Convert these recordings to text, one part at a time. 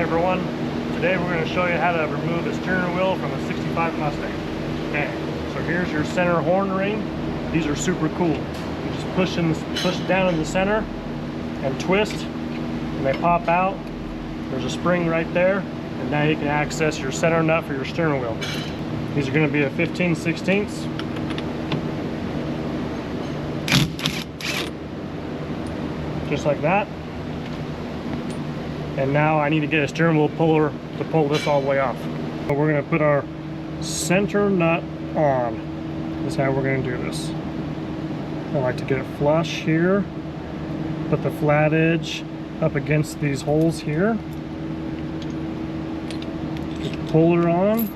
Hey everyone, today we're going to show you how to remove the steering wheel from a 65 Mustang. Okay, so here's your center horn ring. These are super cool. You just push down in the center and twist, and they pop out. There's a spring right there, and now you can access your center nut for your steering wheel. These are going to be a 15/16. Just like that. And now I need to get a steering wheel puller to pull this all the way off. So we're going to put our center nut on. This is how we're going to do this. I like to get it flush here. Put the flat edge up against these holes here. Get the puller on.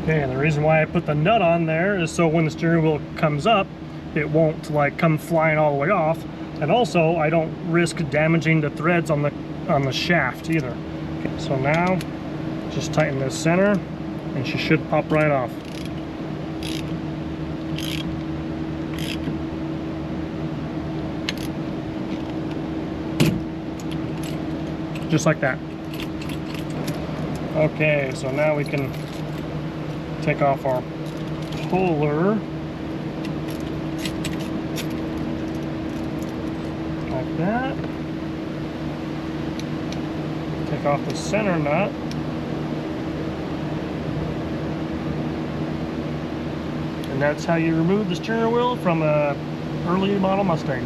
Okay, and the reason why I put the nut on there is so when the steering wheel comes up, it won't like come flying all the way off. And also, I don't risk damaging the threads on the shaft either. Okay, so now, just tighten this center, and she should pop right off. Just like that. Okay, so now we can take off our puller like that. Take off the center nut. And that's how you remove the steering wheel from a early model Mustang.